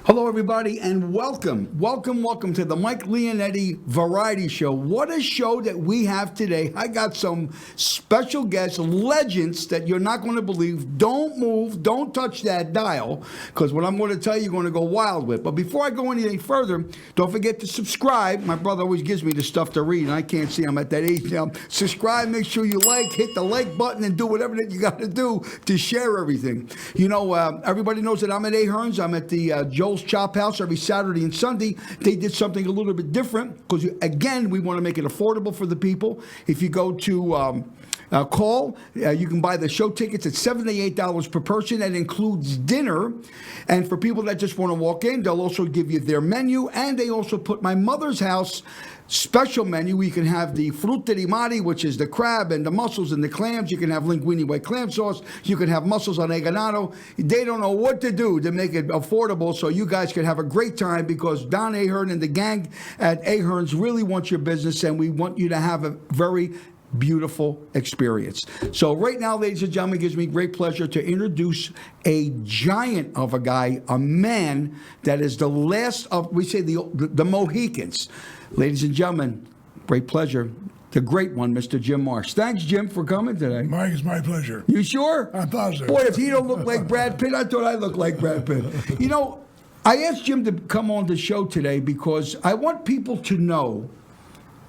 Hello, everybody, and welcome to the Mike Leonetti Variety Show. What a show that we have today. I got some special guests, legends that you're not going to believe. Don't move, don't touch that dial, because what I'm going to tell you, you're going to go wild with. But before I go any further, don't forget to subscribe. My brother always gives me the stuff to read, and I can't see. I'm at that age now. Subscribe, make sure you hit the like button, and do whatever that you got to do to share everything. You know, everybody knows that I'm at Ahern's. I'm at the Joel's Chop House every Saturday and Sunday. They did something a little bit different because, again, we want to make it affordable for the people. If you go to call, you can buy the show tickets at $78 per person. That includes dinner. And for people that just want to walk in, they'll also give you their menu. And they also put my mother's house special menu. We can have the frutti di mare, which is the crab and the mussels and the clams. You can have linguine white clam sauce. You can have mussels on eganato. They don't know what to do to make it affordable, so you guys can have a great time, because Don Ahern and the gang at Ahern's really want your business, and we want you to have a very beautiful experience. So right now, ladies and gentlemen, it gives me great pleasure to introduce a giant of a guy, a man that is the last of, we say, the Mohicans. Ladies and gentlemen, great pleasure, the great one, Mr. Jim Marsh. Thanks, Jim, for coming today. Mike, it's my pleasure. You sure? I'm positive. Boy, if he don't look like Brad Pitt, I thought I looked like Brad Pitt. You know, I asked Jim to come on the show today because I want people to know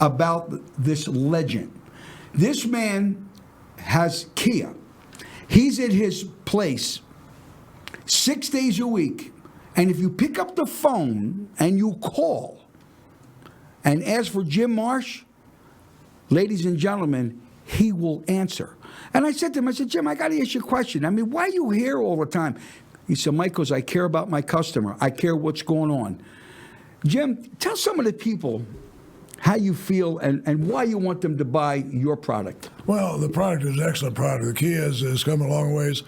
about this legend. This man has Kia. He's at his place 6 days a week. And if you pick up the phone and you call and ask for Jim Marsh, ladies and gentlemen, he will answer. And I said to him, Jim, I got to ask you a question. I mean, why are you here all the time? He said, Mike, because I care about my customer. I care what's going on. Jim, tell some of the people how you feel and why you want them to buy your product. Well, the product is an excellent product. The Kia has come a long ways.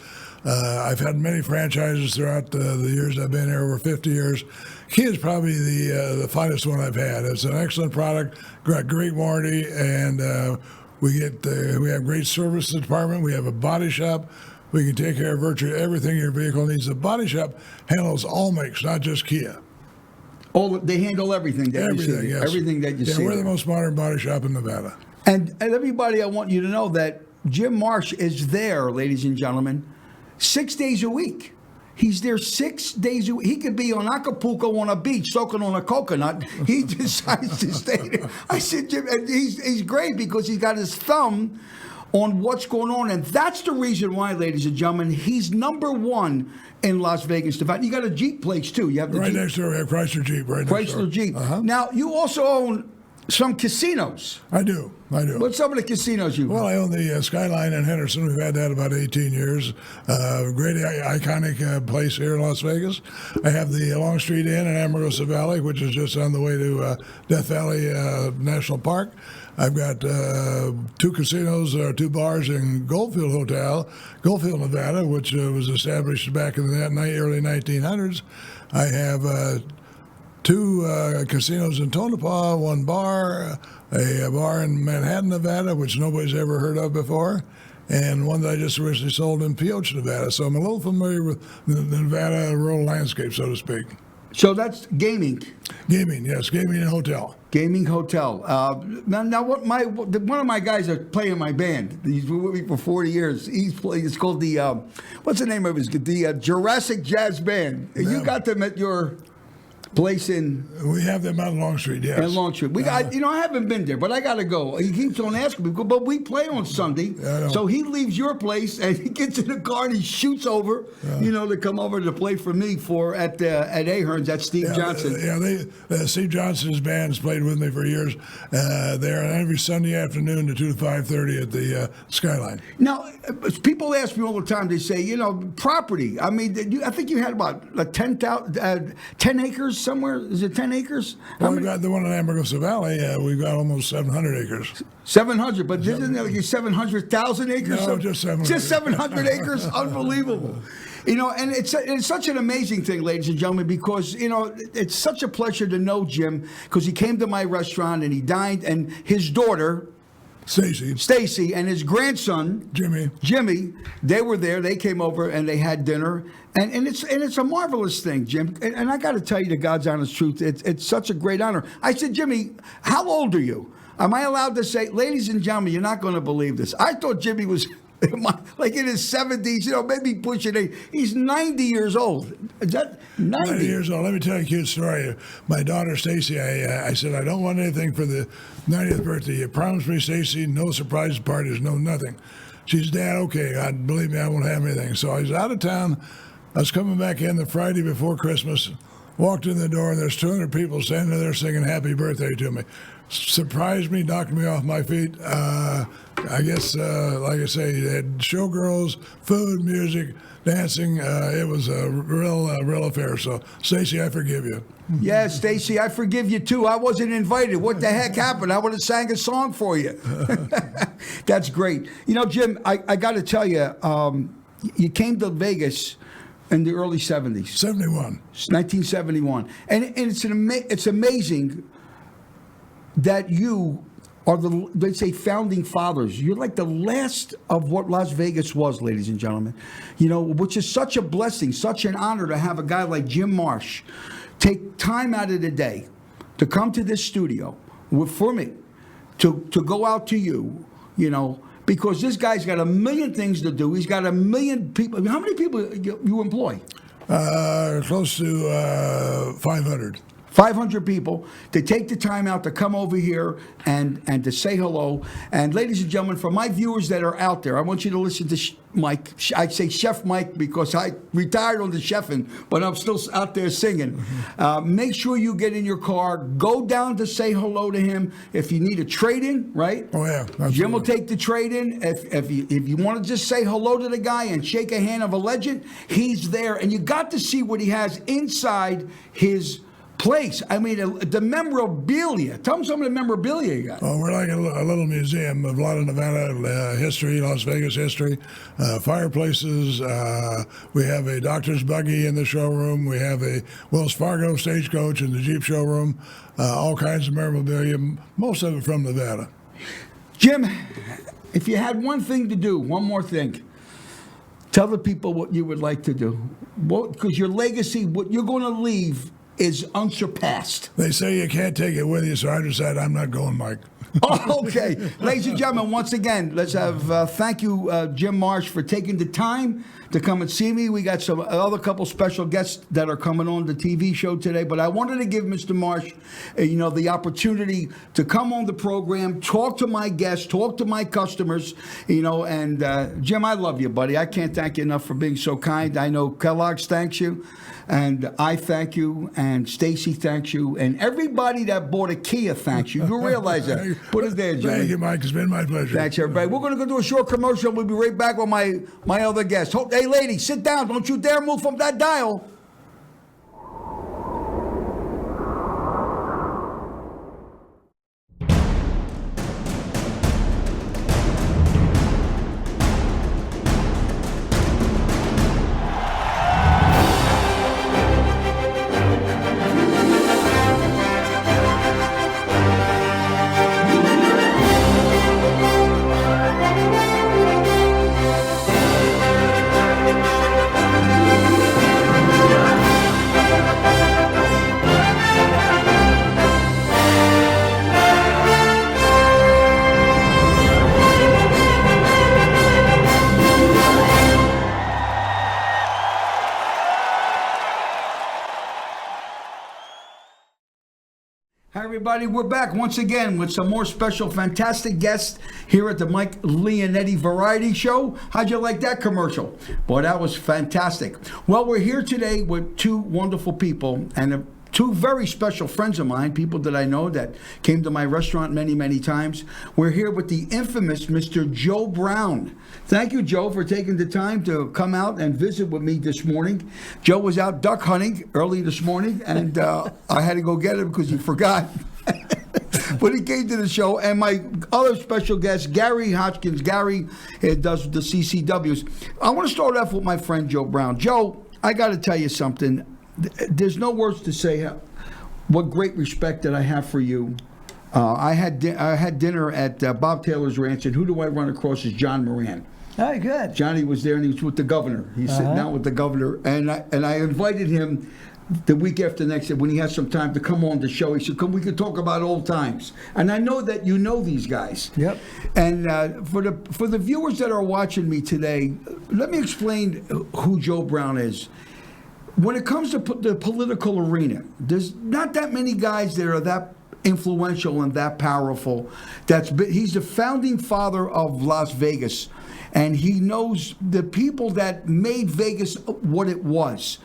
I've had many franchises throughout the years I've been here, over 50 years. Kia is probably the finest one I've had. It's an excellent product, got great warranty, and we have great service department. We have a body shop. We can take care of virtually everything your vehicle needs. The body shop handles all makes, not just Kia. They handle everything that you see. Yes. Everything that you see. Yeah, we're the most modern body shop in Nevada. And everybody, I want you to know that Jim Marsh is there, ladies and gentlemen, 6 days a week. He's there 6 days a week. He could be on Acapulco on a beach soaking on a coconut. He decides to stay there. I said, Jim, and he's great because he's got his thumb on what's going on. And that's the reason why, ladies and gentlemen, he's number one in Las Vegas, Nevada. You got a Jeep place, too. You have the right Jeep. Next door, we have Chrysler Jeep. Right next door. Chrysler Jeep. Uh-huh. Now, you also own some casinos. I do. What's some of the casinos you own? Well, I own the Skyline in Henderson. We've had that about 18 years. Great, iconic place here in Las Vegas. I have the Long Street Inn in Amargosa Valley, which is just on the way to Death Valley National Park. I've got two casinos, two bars in Goldfield, Nevada, which was established back in the early 1900s. I have two casinos in Tonopah, one bar, a bar in Manhattan, Nevada, which nobody's ever heard of before, and one that I just recently sold in Pioche, Nevada. So I'm a little familiar with the Nevada rural landscape, so to speak. So that's gaming. Gaming, yes, gaming and hotel. Gaming hotel. Now one of my guys that play in my band. He's been with me for 40 years. It's called the what's the name of his? The Jurassic Jazz Band. Yeah. You got them at your place in. We have them on Long Street, yes. On Long Street. I haven't been there, but I got to go. He keeps on asking me, but we play on Sunday. Yeah, so he leaves your place and he gets in the car and he shoots over, to come over to play for me at Ahern's. That's Steve Johnson. Steve Johnson's band has played with me for years. They're on every Sunday afternoon to 2 to 5:30 at the Skyline. Now, people ask me all the time, they say, property. I mean, I think you had about 10 acres somewhere. Is it 10 acres? Well, we've got the one in Amargosa Valley. We've got almost 700 acres. 700, but isn't it like 700,000 acres? No, just 700. Just 700 acres? Unbelievable. And it's such an amazing thing, ladies and gentlemen, because, it's such a pleasure to know Jim, because he came to my restaurant and he dined, and his daughter, Stacy, and his grandson Jimmy. They were there. They came over and they had dinner, and it's a marvelous thing, Jim. And I got to tell you the God's honest truth. It's such a great honor. I said, Jimmy, how old are you? Am I allowed to say, ladies and gentlemen, you're not going to believe this. I thought Jimmy was like in his 70s, maybe pushing 80. He's 90 years old. Is that 90 years old? Let me tell you a cute story. My daughter, Stacy, I said, I don't want anything for the 90th birthday. You promised me, Stacy, no surprise parties, no nothing. She said, Dad, okay, God, believe me, I won't have anything. So I was out of town. I was coming back in the Friday before Christmas, walked in the door, and there's 200 people standing there singing happy birthday to me. Surprised me, knocked me off my feet. I guess, like I say, they had showgirls, food, music, dancing. It was a real affair. So, Stacy, I forgive you. Yeah, Stacy, I forgive you too. I wasn't invited. What the heck happened? I would have sang a song for you. That's great. Jim, I got to tell you, you came to Vegas in the early 70s. 1971. And it's amazing that you are they say, founding fathers. You're like the last of what Las Vegas was, ladies and gentlemen. Which is such a blessing, such an honor to have a guy like Jim Marsh take time out of the day to come to this studio for me, to go out to you, because this guy's got a million things to do. He's got a million people. How many people you employ? Close to 500. 500 people to take the time out to come over here and to say hello. And ladies and gentlemen, for my viewers that are out there, I want you to listen to Mike. I say Chef Mike because I retired on the chefing, but I'm still out there singing. Make sure you get in your car, go down to say hello to him. If you need a trade-in, right? Oh, yeah. Absolutely. Jim will take the trade-in. If you want to just say hello to the guy and shake a hand of a legend, he's there. And you got to see what he has inside his place. I mean, the memorabilia. Tell them some of the memorabilia you got. Oh, we're like a little museum of a lot of Nevada history, Las Vegas history, fireplaces. We have a doctor's buggy in the showroom. We have a Wells Fargo stagecoach in the Jeep showroom. All kinds of memorabilia, most of it from Nevada. Jim, if you had one thing to do, one more thing, tell the people what you would like to do. Because your legacy, what you're going to leave, is unsurpassed. They say you can't take it with you, so I decided I'm not going, Mike. Oh, okay. Ladies and gentlemen, once again, let's have thank you, Jim Marsh, for taking the time to come and see me. We got some other couple special guests that are coming on the TV show today, but I wanted to give Mr. Marsh, the opportunity to come on the program, talk to my guests, talk to my customers, and Jim, I love you, buddy. I can't thank you enough for being so kind. I know Kellogg's thanks you. And I thank you, and Stacy thanks you, and everybody that bought a Kia thanks you. You realize that. Put it there, Jimmy. Thank you, Mike. It's been my pleasure. Thanks, everybody. We're going to go do a short commercial. We'll be right back with my other guest. Hey, lady, sit down. Don't you dare move from that dial. Hi, everybody. We're back once again with some more special, fantastic guests here at the Mike Leonetti Variety Show. How'd you like that commercial? Boy, that was fantastic. Well, we're here today with two wonderful people and two very special friends of mine, people that I know that came to my restaurant many, many times. We're here with the infamous Mr. Joe Brown. Thank you, Joe, for taking the time to come out and visit with me this morning. Joe was out duck hunting early this morning, and I had to go get him because he forgot. But he came to the show, and my other special guest, Gary Hoskins. Gary does the CCWs. I want to start off with my friend Joe Brown. Joe, I got to tell you something. There's no words to say what great respect that I have for you. I had dinner at Bob Taylor's ranch, and who do I run across is John Moran. Oh, good. Johnny was there, and he was with the governor. He's sitting down with the governor, and I invited him the week after next when he has some time to come on the show. He said, "Come, we could talk about old times." And I know that you know these guys. Yep. And for the viewers that are watching me today, let me explain who Joe Brown is. When it comes to the political arena, there's not that many guys that are that influential and that powerful. He's the founding father of Las Vegas, and he knows the people that made Vegas what it was.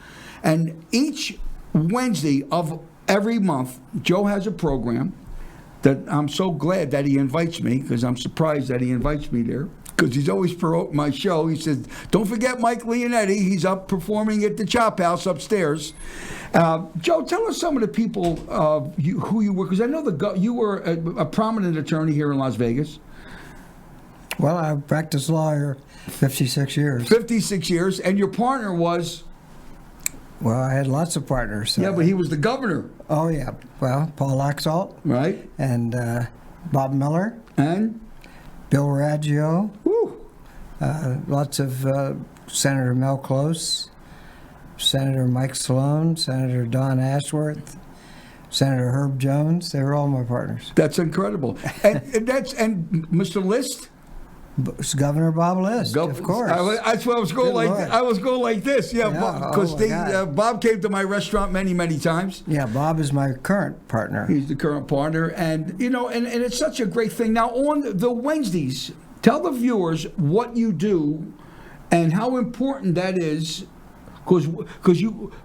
And each Wednesday of every month, Joe has a program that I'm so glad that he invites me, because I'm surprised that he invites me there, because he's always promoting my show. He says, "Don't forget Mike Leonetti. He's up performing at the Chop House upstairs." Joe, tell us some of the people who you were, because I know you were a prominent attorney here in Las Vegas. Well, I practiced law here 56 years. 56 years, and your partner was... Well, I had lots of partners. Yeah, but he was the governor. Oh, yeah. Well, Paul Laxalt. Right. And Bob Miller. And? Bill Raggio. Woo. Lots of Senator Mel Close, Senator Mike Sloan, Senator Don Ashworth, Senator Herb Jones. They were all my partners. That's incredible. And Mr. List? Governor Bob List, of course. That's what I was going I was going like this, because Bob came to my restaurant many, many times. Yeah, Bob is my current partner. He's the current partner, and and it's such a great thing. Now on the Wednesdays, tell the viewers what you do and how important that is. Because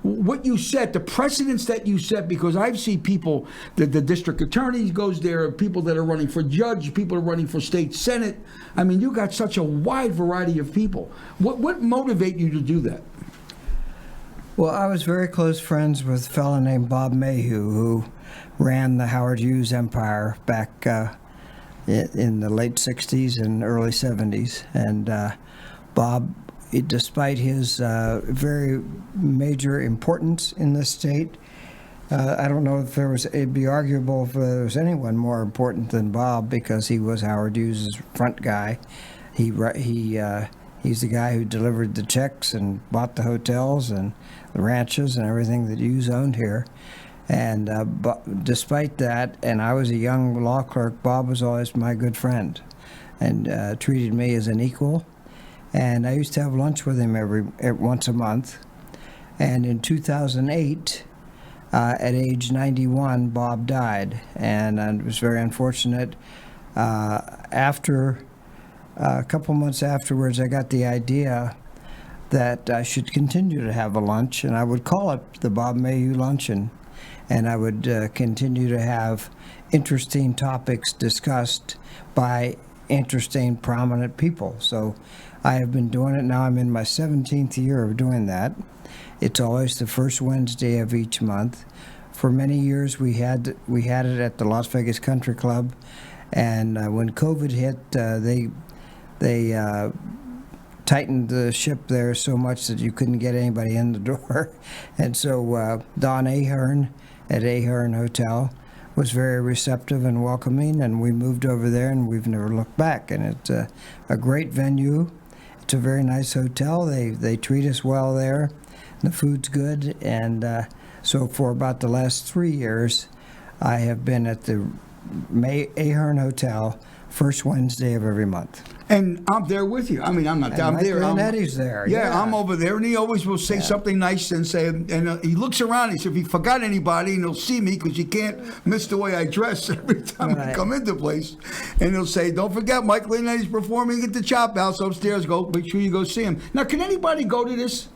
what you set, the precedents that you set, because I've seen people, the district attorney goes there, people that are running for judge, people are running for state senate. I mean, you got such a wide variety of people. What motivate you to do that? Well, I was very close friends with a fellow named Bob Mayhew, who ran the Howard Hughes empire back in the late 60s and early 70s. And Bob, despite his very major importance in the state, I don't know if it'd be arguable if there was anyone more important than Bob, because he was Howard Hughes' front guy. He's the guy who delivered the checks and bought the hotels and the ranches and everything that Hughes owned here. And but despite that, and I was a young law clerk, Bob was always my good friend and treated me as an equal. And I used to have lunch with him once a month. And in 2008, at age 91, Bob died. And it was very unfortunate. After a couple months afterwards, I got the idea that I should continue to have a lunch, and I would call it the Bob Mayhew Luncheon. And I would continue to have interesting topics discussed by interesting, prominent people. So I have been doing it now. I'm in my 17th year of doing that. It's always the first Wednesday of each month. For many years, we had it at the Las Vegas Country Club, and when COVID hit, they tightened the ship there so much that you couldn't get anybody in the door. And so Don Ahern at Ahern Hotel was very receptive and welcoming, and we moved over there, and we've never looked back. And it's a great venue. It's a very nice hotel. They treat us well there. The food's good, and so for about the last 3 years, I have been at the Ahern Hotel first Wednesday of every month. And I'm there with you. I mean, I'm not there. I'm there. Leonetti's there. Yeah, I'm over there, and he always will say something nice and say, and he looks around. He said, if he forgot anybody, and he'll see me because you can't miss the way I dress every time I come into the place. And he'll say, don't forget, Mike Leonetti's performing at the Chop House upstairs. Make sure you go see him. Now, can anybody go to this?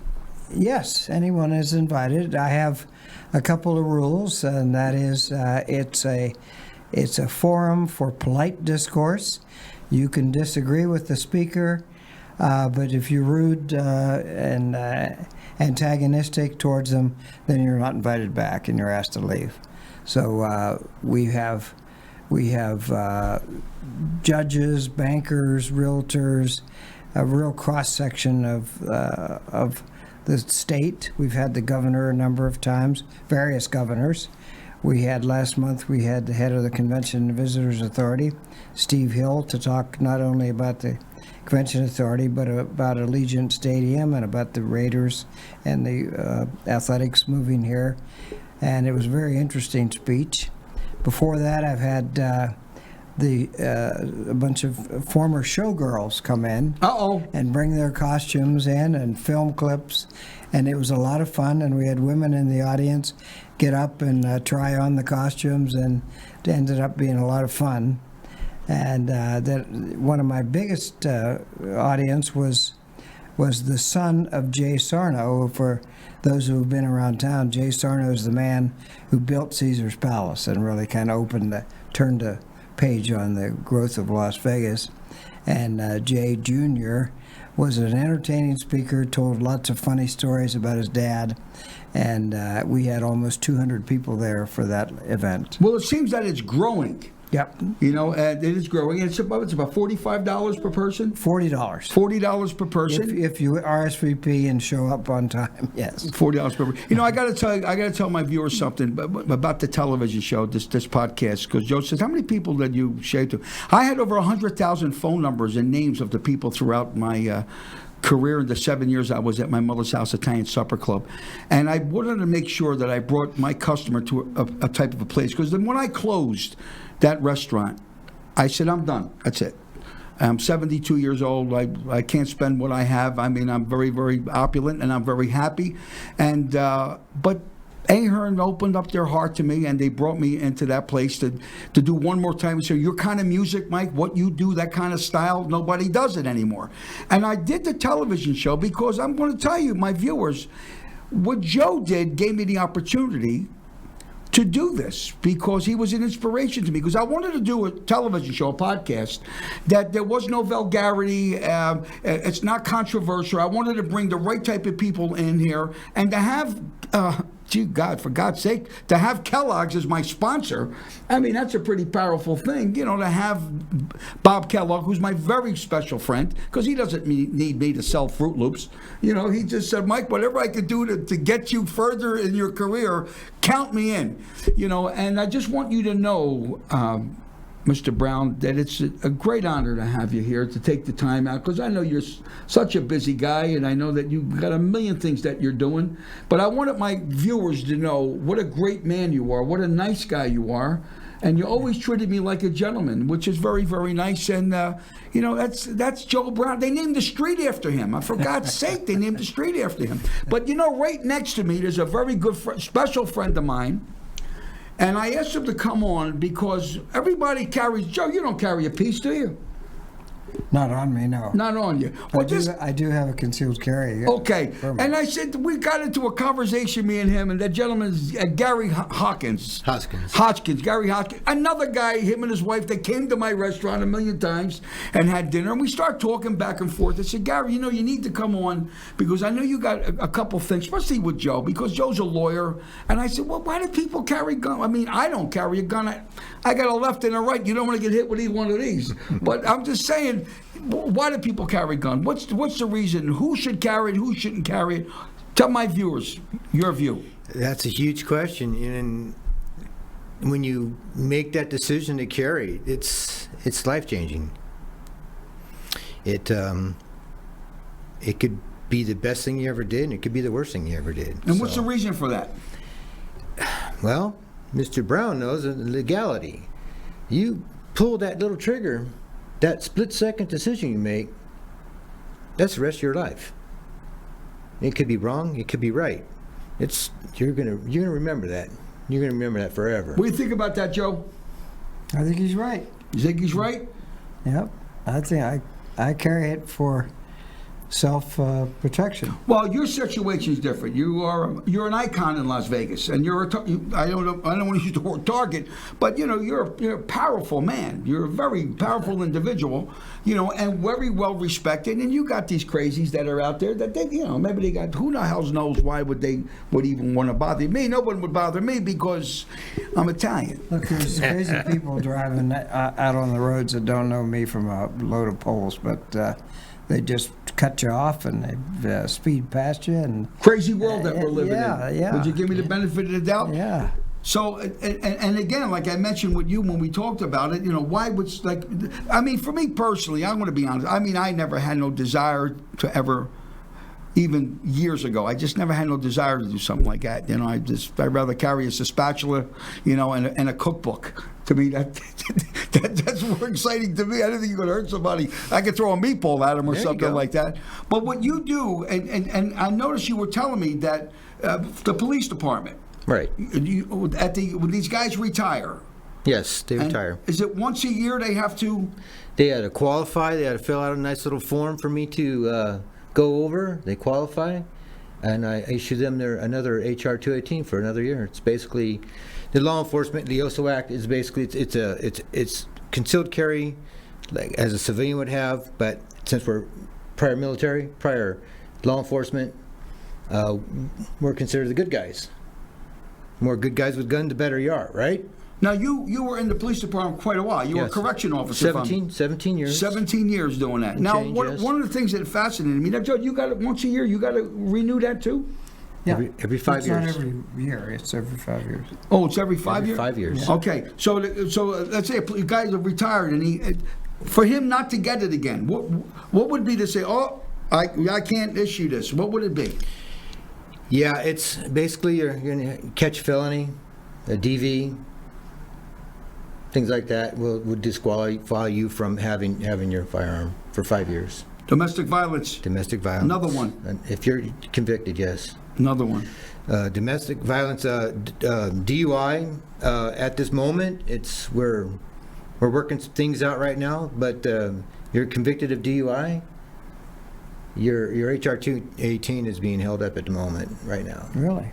Yes, anyone is invited. I have a couple of rules, and that is it's a forum for polite discourse. You can disagree with the speaker, but if you're rude and antagonistic towards them, then you're not invited back and you're asked to leave. So we have judges, bankers, realtors, a real cross-section of the state. We've had the governor a number of times, various governors. Last month, we had the head of the Convention and Visitors Authority, Steve Hill, to talk not only about the Convention Authority, but about Allegiant Stadium and about the Raiders and the athletics moving here. And it was a very interesting speech. Before that, I've had a bunch of former showgirls come in and bring their costumes in and film clips, and it was a lot of fun. And we had women in the audience get up and try on the costumes, and it ended up being a lot of fun. And that one of my biggest audience was the son of Jay Sarno. For those who have been around town, Jay Sarno is the man who built Caesar's Palace and really kind of turned the page on the growth of Las Vegas. And Jay Jr. was an entertaining speaker, told lots of funny stories about his dad, and we had almost 200 people there for that event. Well, it seems that it's growing. Yep. You know, it is growing. It's about $45 per person. $40. $40 per person. If you RSVP and show up on time, yes. $40 per person. You know, I got to tell my viewers something about the television show, this podcast, because Joe says, how many people did you share to? I had over 100,000 phone numbers and names of the people throughout my career in the 7 years I was at my mother's house Italian supper club, and I wanted to make sure that I brought my customer to a type of a place, because then when I closed that restaurant, I said, I'm done. That's it. I'm 72 years old. I can't spend what I have. I mean, I'm very, very opulent, and I'm very happy. And but Ahern opened up their heart to me, and they brought me into that place to do one more time and say, your kind of music, Mike, what you do, that kind of style, nobody does it anymore. And I did the television show because I'm going to tell you, my viewers, what Joe did gave me the opportunity to do this, because he was an inspiration to me, because I wanted to do a television show, a podcast, that there was no vulgarity, it's not controversial. I wanted to bring the right type of people in here, and to have gee, God, for God's sake, to have Kellogg's as my sponsor, I mean, that's a pretty powerful thing, you know, to have Bob Kellogg, who's my very special friend, because he doesn't need me to sell Fruit Loops. You know, he just said, Mike, whatever I could do to get you further in your career, count me in. You know, and I just want you to know, Mr. Brown, that it's a great honor to have you here, to take the time out, because I know you're such a busy guy, and I know that you've got a million things that you're doing. But I wanted my viewers to know what a great man you are, what a nice guy you are, and you always treated me like a gentleman, which is very, very nice. And you know, that's Joe Brown. They named the street after him. For God's sake, they named the street after him. But you know, right next to me, there's a very good special friend of mine. And I asked him to come on because everybody carries, Joe, you don't carry a piece, do you? Not on me, no. Not on you. Well, I do have a concealed carry. Okay. And I said, we got into a conversation, me and him, and that gentleman is Gary Hoskins. Gary Hoskins. Another guy, him and his wife, they came to my restaurant a million times and had dinner, and we started talking back and forth. I said, Gary, you know, you need to come on because I know you got a couple things, especially with Joe, because Joe's a lawyer. And I said, well, why do people carry guns? I mean, I don't carry a gun. I got a left and a right. You don't want to get hit with either one of these. But I'm just saying, why do people carry guns? What's the reason? Who should carry it? Who shouldn't carry it? Tell my viewers your view. That's a huge question, and when you make that decision to carry, it's life changing. It could be the best thing you ever did, and it could be the worst thing you ever did. And what's the reason for that? Well, Mr. Brown knows the legality. You pull that little trigger, that split-second decision you make, that's the rest of your life. It could be wrong, it could be right. You're gonna remember that. You're gonna remember that forever. What do you think about that, Joe? I think he's right. You think he's right? Yep. I think I carry it for self-protection. Well, your situation is different. You're an icon in Las Vegas, and I don't want to use the word target, but you know you're a powerful man. You're a very powerful individual, you know, and very well respected. And you got these crazies that are out there that they, you know, maybe they got, who the hell knows why would even want to bother me? No one would bother me because I'm Italian. Look, there's crazy people driving out on the roads that don't know me from a load of poles, but they just cut you off and they speed past you. And crazy world that we're living in. Yeah. Would you give me the benefit of the doubt? Yeah. So, and again, like I mentioned with you when we talked about it, why would, like, I mean, for me personally, I'm going to be honest. I mean, I never had no desire to ever, even years ago, I just never had no desire to do something like that. I'd rather carry a spatula, and a cookbook. To me, that's more exciting to me. I didn't think you could hurt somebody. I could throw a meatball at them or something like that. But what you do, and I noticed you were telling me that the police department, Right. When these guys retire. Yes, they retire. Is it once a year they have to? They had to qualify. They had to fill out a nice little form for me to go over. They qualify, and I issue them another HR 218 for another year. It's basically the law enforcement. The OSO Act is basically it's concealed carry, like as a civilian would have, but since we're prior military, prior law enforcement, we're considered the good guys. More good guys with guns, the better you are, right? Now, you were in the police department quite a while. You were a correction officer. 17 years. 17 years doing that. Now, one of the things that fascinated me, now, Joe, you got it once a year. You got to renew that too? Yeah. Every 5 years. It's not every year. It's every 5 years. Oh, it's every 5 years? 5 years. Yeah. Okay. So let's say a guy is retired, and for him not to get it again, what would be to say, oh, I can't issue this? What would it be? Yeah, it's basically you're going to catch felony, a DV, things like that would disqualify you from having your firearm for 5 years. Domestic violence. Domestic violence. Another one. And if you're convicted, yes. Another one. Domestic violence, DUI. At this moment, we're working some things out right now. But you're convicted of DUI. Your HR 218 is being held up at the moment right now. Really?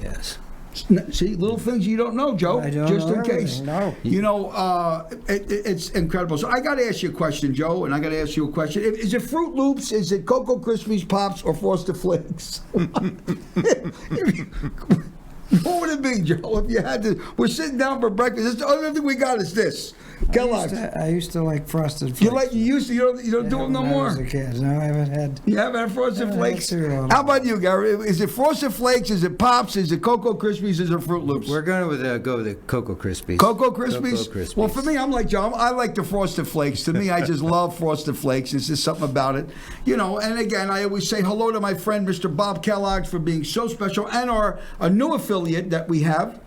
Yes. See, little things you don't know, Joe, I don't just know in case. everything, no. It's incredible. So I got to ask you a question, Joe, and I got to ask you a question. Is it Fruit Loops, is it Cocoa Krispies, Pops, or Frosted Flakes? What would it be, Joe, if you had to? We're sitting down for breakfast. The only thing we got is this. Kellogg's. I used to like Frosted Flakes. You don't do them no more? When I was a kid. No, I haven't had. You haven't had Frosted Flakes? cereal. How about you, Gary? Is it Frosted Flakes? Is it Pops? Is it Cocoa Krispies? Is it Fruit Loops? We're going to go with the Cocoa Krispies. Cocoa Krispies? Cocoa Krispies. Well, for me, I'm like John. I like the Frosted Flakes. To me, I just love Frosted Flakes. There's just something about it. And again, I always say hello to my friend, Mr. Bob Kellogg, for being so special, and a new affiliate that we have.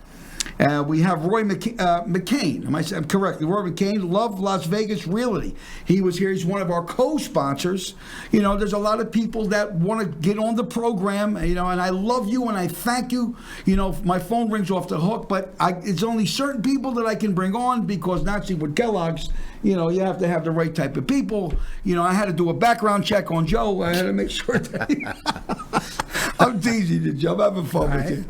We have Roy McCain. Am I saying correctly? Roy McCain, Love Las Vegas Realty. He was here. He's one of our co-sponsors. There's a lot of people that want to get on the program, and I love you and I thank you. My phone rings off the hook, but it's only certain people that I can bring on because naturally with Kellogg's, you have to have the right type of people. I had to do a background check on Joe. I had to make sure that I'm teasing you, Joe. I'm having fun with you.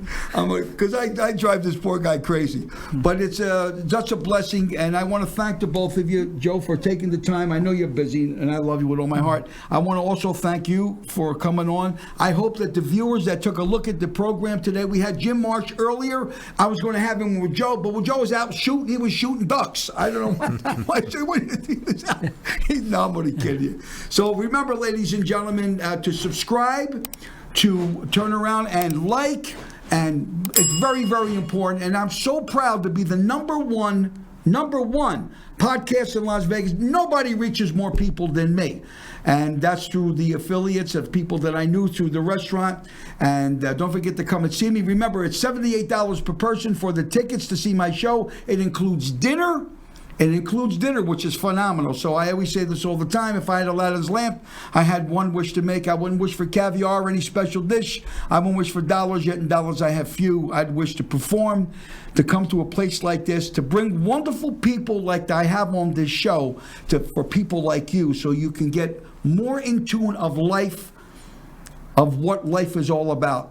Because I drive this poor guy crazy. But it's such a blessing, and I want to thank the both of you, Joe, for taking the time. I know you're busy, and I love you with all my heart. I want to also thank you for coming on. I hope that the viewers that took a look at the program today, we had Jim Marsh earlier. I was going to have him with Joe, but when Joe was out shooting, he was shooting ducks. I don't know why. No, I'm going to kid you. So remember, ladies and gentlemen, to subscribe, to turn around and like, and it's very, very important. And I'm so proud to be the number one podcast in Las Vegas. Nobody reaches more people than me. And that's through the affiliates of people that I knew through the restaurant. And don't forget to come and see me. Remember, it's $78 per person for the tickets to see my show. It includes dinner. It includes dinner, which is phenomenal. So I always say this all the time. If I had Aladdin's lamp, I had one wish to make. I wouldn't wish for caviar or any special dish. I wouldn't wish for dollars, yet in dollars I have few. I'd wish to perform, to come to a place like this, to bring wonderful people like I have on this show for people like you, so you can get more in tune of life, of what life is all about.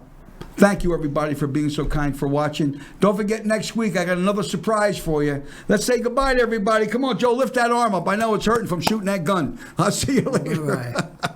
Thank you, everybody, for being so kind, for watching. Don't forget, next week, I got another surprise for you. Let's say goodbye to everybody. Come on, Joe, lift that arm up. I know it's hurting from shooting that gun. I'll see you later. Bye.